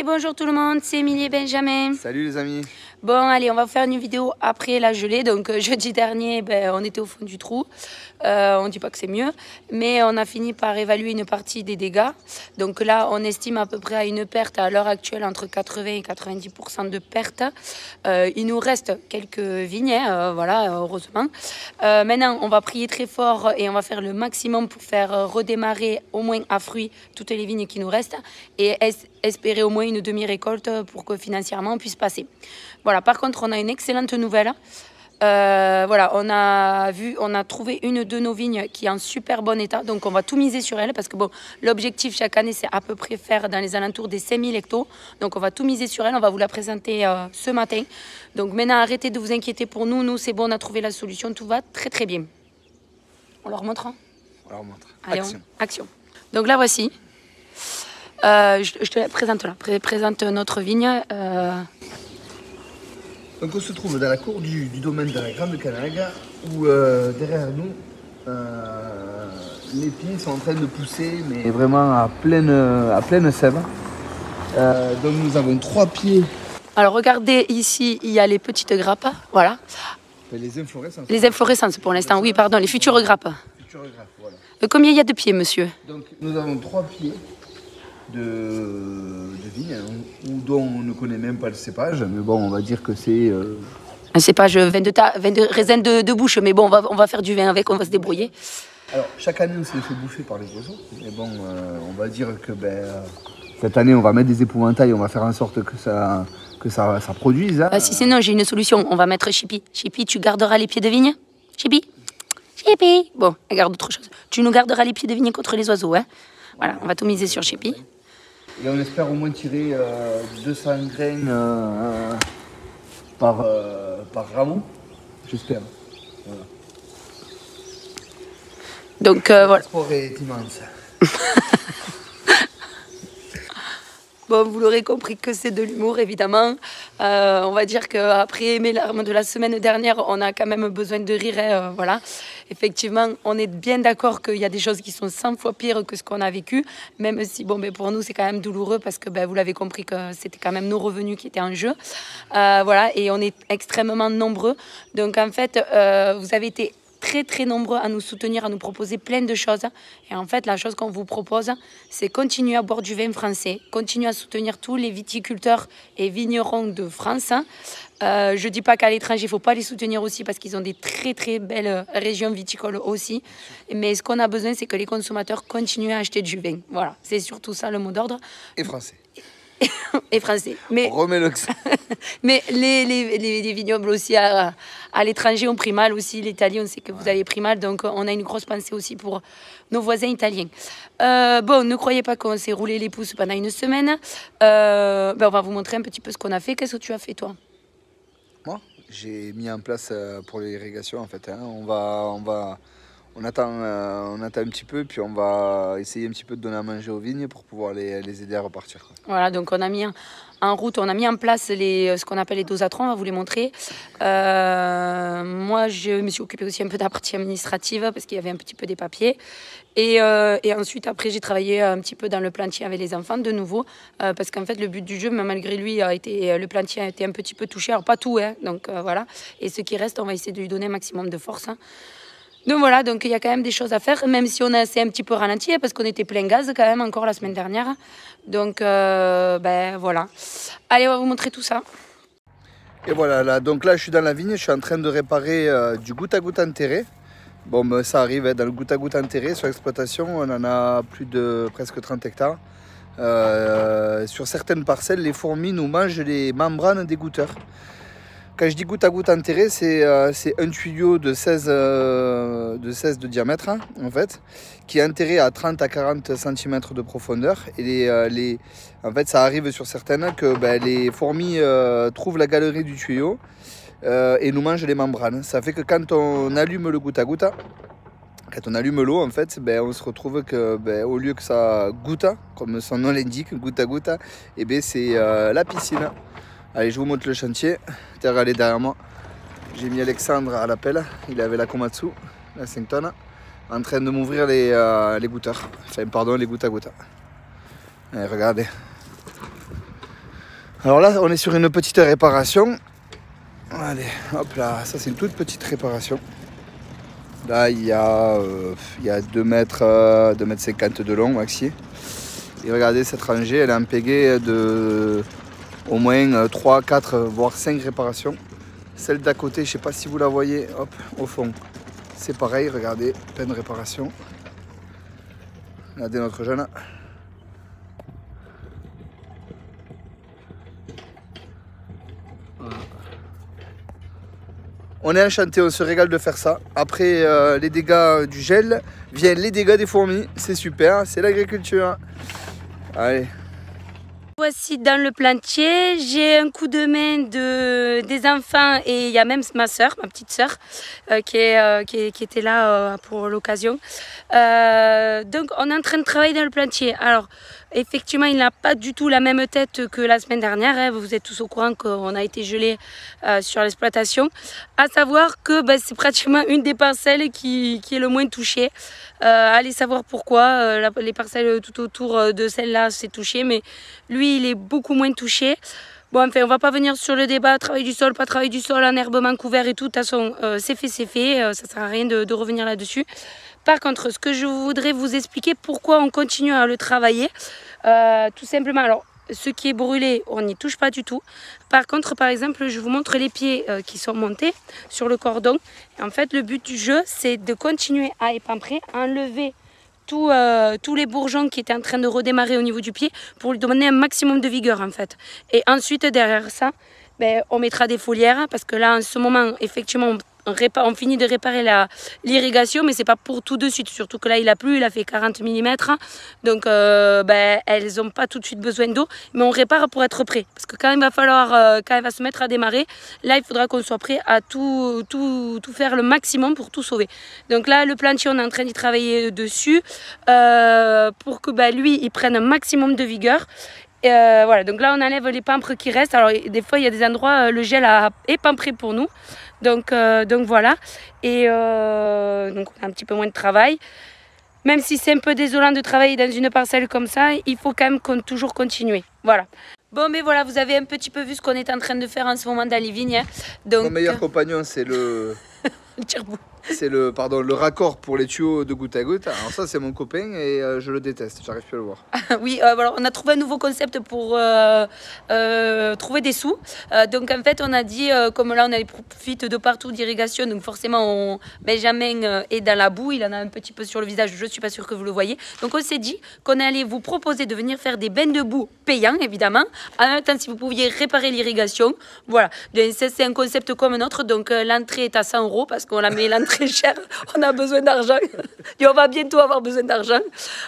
Allez, bonjour tout le monde, c'est Émilie et Benjamin. Salut les amis. Bon, allez, on va faire une vidéo après la gelée. Donc, jeudi dernier, on était au fond du trou. On ne dit pas que c'est mieux, mais on a fini par évaluer une partie des dégâts. Donc là, on estime à peu près à une perte à l'heure actuelle entre 80 et 90% de perte. Il nous reste quelques vignes, voilà, heureusement. Maintenant, on va prier très fort et on va faire le maximum pour faire redémarrer au moins à fruits toutes les vignes qui nous restent et espérer au moins une demi-récolte pour que financièrement on puisse passer. Voilà, par contre, on a une excellente nouvelle. Voilà, on a trouvé une de nos vignes qui est en super bon état, donc on va tout miser sur elle parce que bon, l'objectif chaque année c'est à peu près faire dans les alentours des 5000 hectos, donc on va tout miser sur elle, on va vous la présenter ce matin. Donc maintenant arrêtez de vous inquiéter pour nous, c'est bon, on a trouvé la solution, tout va très très bien. On leur montre hein? On leur montre. Allez, action. Action. Donc là voici, je te la présente là, présente notre vigne. Donc on se trouve dans la cour du domaine de la Grande Canaga où derrière nous les pieds sont en train de pousser mais vraiment à pleine sève. Donc nous avons 3 pieds. Alors regardez ici, il y a les petites grappes, voilà. Les inflorescences. Les inflorescences pour l'instant, oui pardon, les futures grappes. Futures grappes, voilà. Combien il y a de pieds monsieur? Donc nous avons 3 pieds de vigne dont on ne connaît même pas le cépage, mais bon on va dire que c'est... Un cépage 22 raisins de bouche, mais bon on va faire du vin avec, on va se débrouiller. Alors chaque année on se les fait bouffer par les oiseaux, mais bon on va dire que cette année on va mettre des épouvantails, on va faire en sorte que ça produise. Hein. Ah, si c'est non, j'ai une solution, on va mettre Chippy. Chippy, tu garderas les pieds de vigne? Chippy? Chippy. Bon, elle garde autre chose. Tu nous garderas les pieds de vigne contre les oiseaux, hein? Voilà, on va tout miser sur Chippy. Et on espère au moins tirer 200 graines par rameau, j'espère. Voilà. Donc voilà. Le sport est immense. Bon, vous l'aurez compris que c'est de l'humour, évidemment. On va dire qu'après mes larmes de la semaine dernière, on a quand même besoin de rire. Voilà. Effectivement, on est bien d'accord qu'il y a des choses qui sont 100 fois pires que ce qu'on a vécu, même si bon, pour nous, c'est quand même douloureux parce que vous l'avez compris que c'était quand même nos revenus qui étaient en jeu. Voilà, et on est extrêmement nombreux. Donc, en fait, vous avez été très nombreux à nous soutenir, à nous proposer plein de choses. Et en fait, la chose qu'on vous propose, c'est continuer à boire du vin français, continuer à soutenir tous les viticulteurs et vignerons de France. Je ne dis pas qu'à l'étranger, il ne faut pas les soutenir aussi parce qu'ils ont des très belles régions viticoles aussi. Mais ce qu'on a besoin, c'est que les consommateurs continuent à acheter du vin. Voilà, c'est surtout ça le mot d'ordre. Et français. Et français. Mais, on remet le... mais les vignobles aussi à l'étranger ont pris mal aussi. L'Italie, on sait que vous avez pris mal. Donc, on a une grosse pensée aussi pour nos voisins italiens. Bon, ne croyez pas qu'on s'est roulé les pouces pendant une semaine. On va vous montrer un petit peu ce qu'on a fait. Qu'est-ce que tu as fait, toi? Moi, j'ai mis en place pour l'irrigation, en fait. Hein. On attend un petit peu, puis on va essayer un petit peu de donner à manger aux vignes pour pouvoir les aider à repartir. Quoi. Voilà, donc on a mis en route, on a mis en place ce qu'on appelle les dosatrons, on va vous les montrer. Moi, je me suis occupée aussi un peu de la partie administrative parce qu'il y avait un petit peu des papiers. Et ensuite, après, j'ai travaillé un petit peu dans le plantier avec les enfants de nouveau parce qu'en fait, le but du jeu, malgré lui, le plantier a été un petit peu touché. Alors, pas tout, hein, donc voilà. Et ce qui reste, on va essayer de lui donner un maximum de force. Hein. Donc voilà, donc il y a quand même des choses à faire, même si c'est un petit peu ralenti, parce qu'on était plein gaz quand même encore la semaine dernière. Donc voilà. Allez, on va vous montrer tout ça. Et voilà, donc là je suis dans la vigne, je suis en train de réparer du goutte à goutte enterré. Bon, ça arrive, hein, dans le goutte à goutte enterré, sur l'exploitation, on en a plus de presque 30 hectares. Sur certaines parcelles, les fourmis nous mangent les membranes des goutteurs. Quand je dis goutte à goutte enterré, c'est un tuyau de 16 de diamètre, hein, en fait, qui est enterré à 30 à 40 cm de profondeur. Et en fait, ça arrive sur certaines que les fourmis trouvent la galerie du tuyau et nous mangent les membranes. Ça fait que quand on allume le goutte à goutte, quand on allume l'eau, en fait, on se retrouve que au lieu que ça goûte, comme son nom l'indique, goutte à goutte, et c'est la piscine. Allez, je vous montre le chantier. Regardez derrière moi. J'ai mis Alexandre à l'appel. Il avait la Komatsu, la 5 tonnes, en train de m'ouvrir les goûteurs. Enfin, pardon, les gouttes à gouttes. Allez, regardez. Alors là, on est sur une petite réparation. Allez, hop là, ça c'est une toute petite réparation. Là, il y a 2 mètres, 2 mètres 50 de long, maxi. Et regardez, cette rangée, elle est en pégée de au moins 3, 4, voire 5 réparations. Celle d'à côté, je ne sais pas si vous la voyez, hop, au fond. C'est pareil, regardez, plein de réparations. Regardez notre jeune. Voilà. On est enchanté, on se régale de faire ça. Après les dégâts du gel, viennent les dégâts des fourmis. C'est super, c'est l'agriculture. Allez. Voici dans le plantier, j'ai un coup de main des enfants et il y a même ma soeur, ma petite soeur, qui était là pour l'occasion. Donc on est en train de travailler dans le plantier. Alors effectivement, il n'a pas du tout la même tête que la semaine dernière. Hein. Vous êtes tous au courant qu'on a été gelé sur l'exploitation. À savoir que c'est pratiquement une des parcelles qui est le moins touchée. Allez savoir pourquoi. Les parcelles tout autour de celle-là s'est touchée, mais lui, il est beaucoup moins touché. Bon, enfin, on va pas venir sur le débat, travail du sol, pas travail du sol, enherbement couvert et tout. De toute façon, c'est fait, c'est fait. Ça sert à rien de revenir là-dessus. Par contre, ce que je voudrais vous expliquer, pourquoi on continue à le travailler. Tout simplement, alors, ce qui est brûlé, on n'y touche pas du tout. Par contre, par exemple, je vous montre les pieds qui sont montés sur le cordon. Et en fait, le but du jeu, c'est de continuer à épamprer, enlever tous les bourgeons qui étaient en train de redémarrer au niveau du pied pour lui donner un maximum de vigueur en fait. Et ensuite derrière ça, on mettra des foliaires parce que là en ce moment effectivement on finit de réparer l'irrigation, mais c'est pas pour tout de suite, surtout que là il a plu, il a fait 40 mm, donc elles n'ont pas tout de suite besoin d'eau, mais on répare pour être prêt, parce que quand il va falloir, quand elle va se mettre à démarrer, là il faudra qu'on soit prêt à tout faire le maximum pour tout sauver. Donc là le plantier, on est en train d'y travailler dessus pour que lui il prenne un maximum de vigueur. Voilà, donc là on enlève les pampres qui restent. Alors des fois il y a des endroits le gel a épampré pour nous, donc voilà, et donc on a un petit peu moins de travail, même si c'est un peu désolant de travailler dans une parcelle comme ça, il faut quand même toujours continuer. Voilà. Bon, mais voilà, vous avez un petit peu vu ce qu'on est en train de faire en ce moment dans les vignes, hein. Donc, mon meilleur compagnon, c'est le tire-bout. C'est le raccord pour les tuyaux de goutte à goutte. Alors ça, c'est mon copain et je le déteste, j'arrive plus à le voir. Oui, voilà, on a trouvé un nouveau concept pour trouver des sous. Donc en fait, on a dit, comme là on a des profite de partout d'irrigation, donc forcément Benjamin est dans la boue, il en a un petit peu sur le visage, je ne suis pas sûre que vous le voyez. Donc on s'est dit qu'on allait vous proposer de venir faire des bains de boue payants, évidemment. En même temps, si vous pouviez réparer l'irrigation. Voilà, c'est un concept comme un autre. Donc l'entrée est à 100 € parce qu'on la met l'entrée très cher, on a besoin d'argent et on va bientôt avoir besoin d'argent.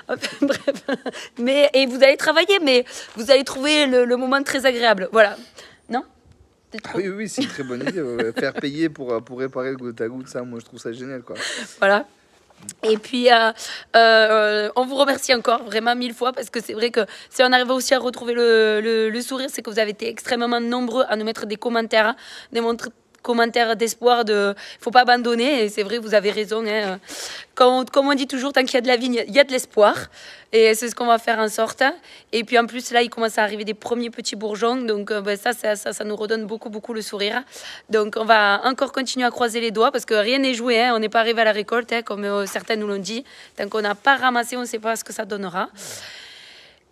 Enfin, bref, et vous allez travailler, mais vous allez trouver le moment très agréable. Voilà, non? Oui, c'est une très bonne idée. Faire payer pour réparer le goutte à goutte, ça, moi je trouve ça génial, quoi. Voilà. Et puis, on vous remercie encore vraiment 1000 fois parce que c'est vrai que si on arrive aussi à retrouver le sourire, c'est que vous avez été extrêmement nombreux à nous mettre des commentaires, commentaires d'espoir, faut pas abandonner. Et c'est vrai, vous avez raison, hein. Comme on dit toujours, tant qu'il y a de la vigne, il y a de l'espoir, et c'est ce qu'on va faire en sorte. Et puis en plus là il commence à arriver des premiers petits bourgeons, donc ça nous redonne beaucoup le sourire. Donc on va encore continuer à croiser les doigts parce que rien n'est joué, hein. On n'est pas arrivé à la récolte, hein, comme certains nous l'ont dit. Tant qu'on n'a pas ramassé, on ne sait pas ce que ça donnera.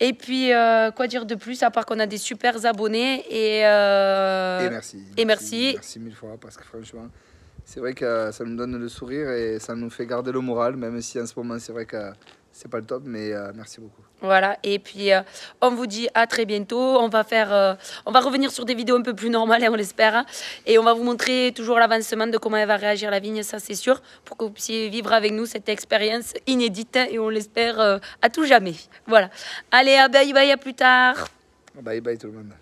Et puis, quoi dire de plus, à part qu'on a des super abonnés. Et merci. Merci 1000 fois, parce que franchement, c'est vrai que ça nous donne le sourire et ça nous fait garder le moral, même si en ce moment, c'est vrai que c'est pas le top, mais merci beaucoup. Voilà, et puis on vous dit à très bientôt. On va revenir sur des vidéos un peu plus normales, hein, on l'espère. Et on va vous montrer toujours l'avancement de comment elle va réagir la vigne, ça c'est sûr, pour que vous puissiez vivre avec nous cette expérience inédite et on l'espère à tout jamais. Voilà. Allez, bye bye, à plus tard. Bye bye tout le monde.